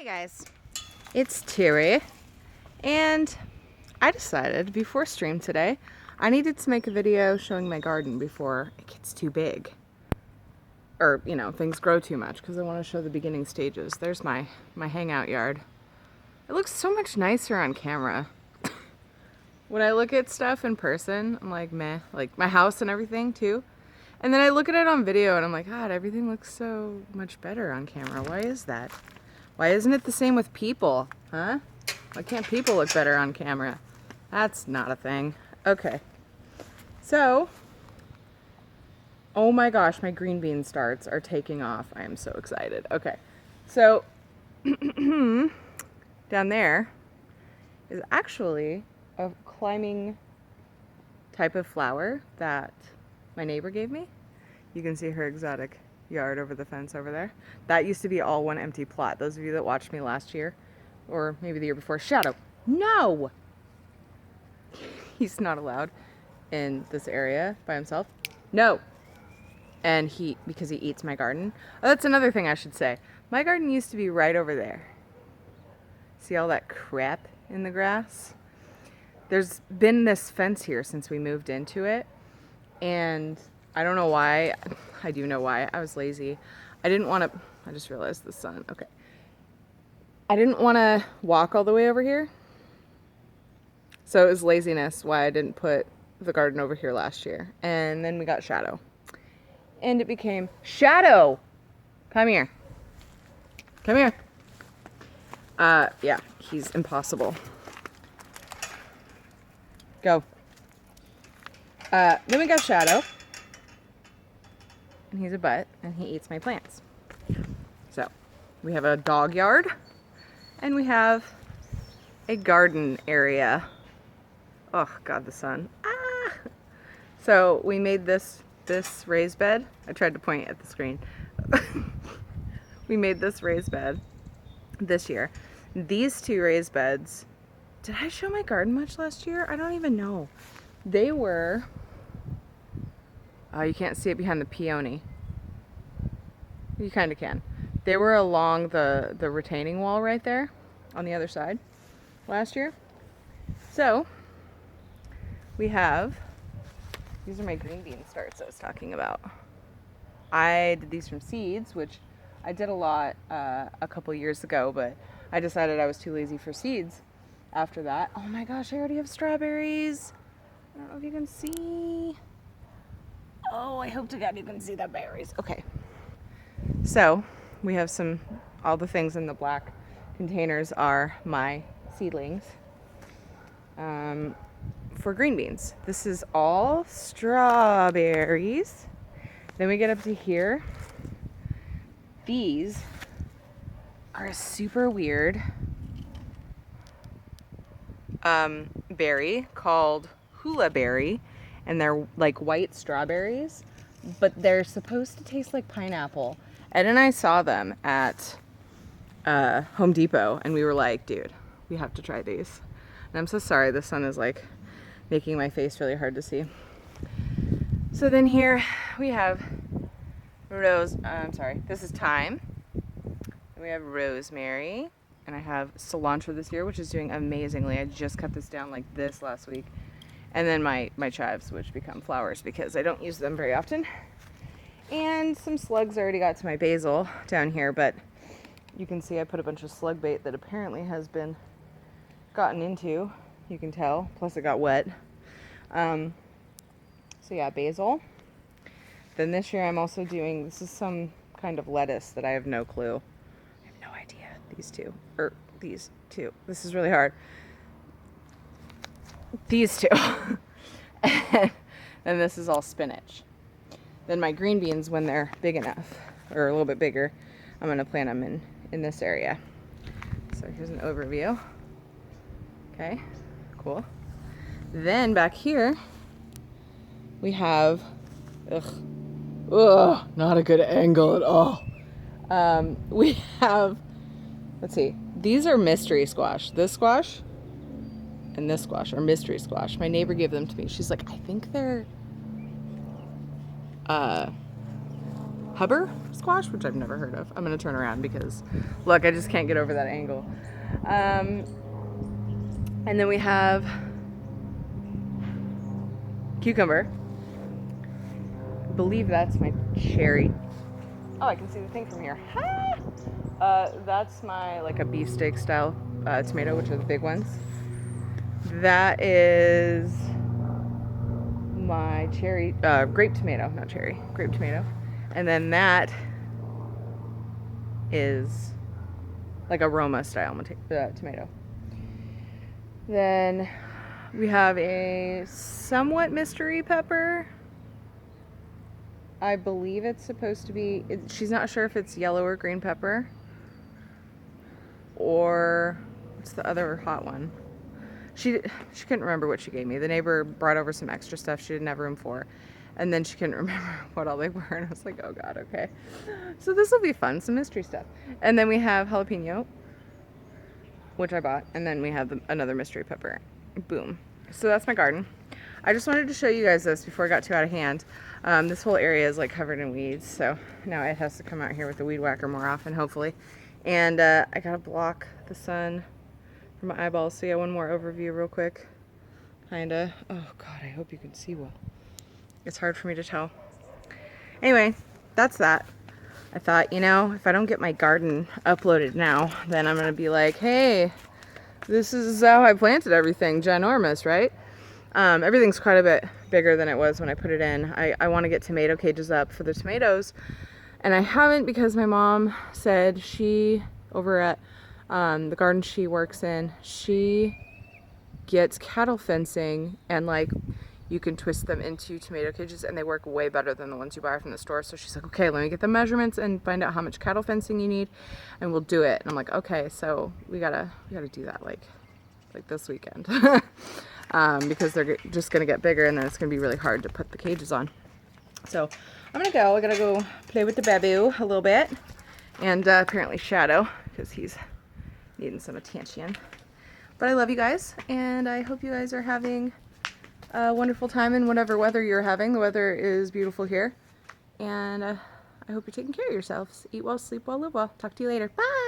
Hey guys, it's Terry, and I decided before stream today I needed to make a video showing my garden before it gets too big, or you know, things grow too much, because I want to show the beginning stages. There's my hangout yard. It looks so much nicer on camera. When I look at stuff in person, I'm like meh, like my house and everything too, and then I look at it on video and I'm like, God, everything looks so much better on camera. Why is that? Why isn't it the same with people, huh? Why can't people look better on camera? That's not a thing. Okay. So, oh my gosh, my green bean starts are taking off. I am so excited. Okay. So, down there is actually a climbing type of flower that my neighbor gave me. You can see her exotic yard over the fence over there. That used to be all one empty plot. Those of you that watched me last year, or maybe the year before. Shadow, no! He's not allowed in this area by himself. No! And because he eats my garden. Oh, that's another thing I should say. My garden used to be right over there. See all that crap in the grass? There's been this fence here since we moved into it, and I don't know why. I do know why. I was lazy. I didn't want to, I just realized the sun. Okay. I didn't want to walk all the way over here. So it was laziness why I didn't put the garden over here last year. And then we got Shadow. And it became, Shadow! Come here. Come here. Yeah, he's impossible. Go. Then we got Shadow. And he's a butt, and he eats my plants. So, we have a dog yard, and we have a garden area. Oh God, the sun. Ah! So we made this raised bed. I tried to point at the screen. We made this raised bed this year. These two raised beds. Did I show my garden much last year? I don't even know. They were. Oh, you can't see it behind the peony. You kind of can. They were along the retaining wall right there on the other side last year. So, we have, these are my green bean starts I was talking about. I did these from seeds, which I did a lot a couple years ago, but I decided I was too lazy for seeds after that. Oh my gosh, I already have strawberries. I don't know if you can see. Oh, I hope to God you can see the berries. Okay. So, we have all the things in the black containers are my seedlings for green beans. This is all strawberries. Then we get up to here. These are a super weird berry called hula berry, and they're like white strawberries, but they're supposed to taste like pineapple. Ed and I saw them at Home Depot, and we were like, dude, we have to try these. And I'm so sorry, the sun is like making my face really hard to see. So then here we have this is thyme. Then we have rosemary, and I have cilantro this year, which is doing amazingly. I just cut this down like this last week. And then my chives, which become flowers because I don't use them very often. And some slugs already got to my basil down here, but you can see I put a bunch of slug bait that apparently has been gotten into. You can tell, plus it got wet. So yeah, basil. Then this year I'm also doing, this is some kind of lettuce that I have no clue. I have no idea. These two. This is really hard. These two. And this is all spinach. Then my green beans, when they're big enough, or a little bit bigger, I'm going to plant them in this area. So here's an overview. Okay, cool. Then back here, we have, not a good angle at all. We have, let's see, these are mystery squash. This squash and this squash are mystery squash. My neighbor gave them to me. She's like, I think they're Hubber squash, which I've never heard of. I'm gonna turn around because, look, I just can't get over that angle. And then we have cucumber. I believe that's my cherry. Oh, I can see the thing from here. That's my, like a beefsteak style tomato, which are the big ones. That is my cherry, grape tomato, not cherry, grape tomato. And then that is like a Roma style tomato. Then we have a somewhat mystery pepper. I believe it's supposed to be, she's not sure if it's yellow or green pepper. Or what's the other hot one? She couldn't remember what she gave me. The neighbor brought over some extra stuff she didn't have room for. And then she couldn't remember what all they were. And I was like, oh God, okay. So this will be fun, some mystery stuff. And then we have jalapeno, which I bought. And then we have another mystery pepper. Boom. So that's my garden. I just wanted to show you guys this before it got too out of hand. This whole area is like covered in weeds. So now it has to come out here with the weed whacker more often, hopefully. And I gotta block the sun from my eyeballs. So yeah, one more overview real quick. Kinda. Oh God, I hope you can see well. It's hard for me to tell. Anyway, that's that. I thought, you know, if I don't get my garden uploaded now, then I'm gonna be like, hey, this is how I planted everything. Ginormous, right? Everything's quite a bit bigger than it was when I put it in. I want to get tomato cages up for the tomatoes, and I haven't because my mom said she, over at the garden she works in, she gets cattle fencing, and like you can twist them into tomato cages and they work way better than the ones you buy from the store. So she's like, okay, let me get the measurements and find out how much cattle fencing you need and we'll do it. And I'm like, okay, so we gotta do that like this weekend. Because they're just gonna get bigger and then it's gonna be really hard to put the cages on. So I'm gonna go. I gotta go play with the babu a little bit, and apparently Shadow, because he's needing some attention. But I love you guys, and I hope you guys are having a wonderful time in whatever weather you're having. The weather is beautiful here, and I hope you're taking care of yourselves. Eat well, sleep well, live well. Talk to you later. Bye.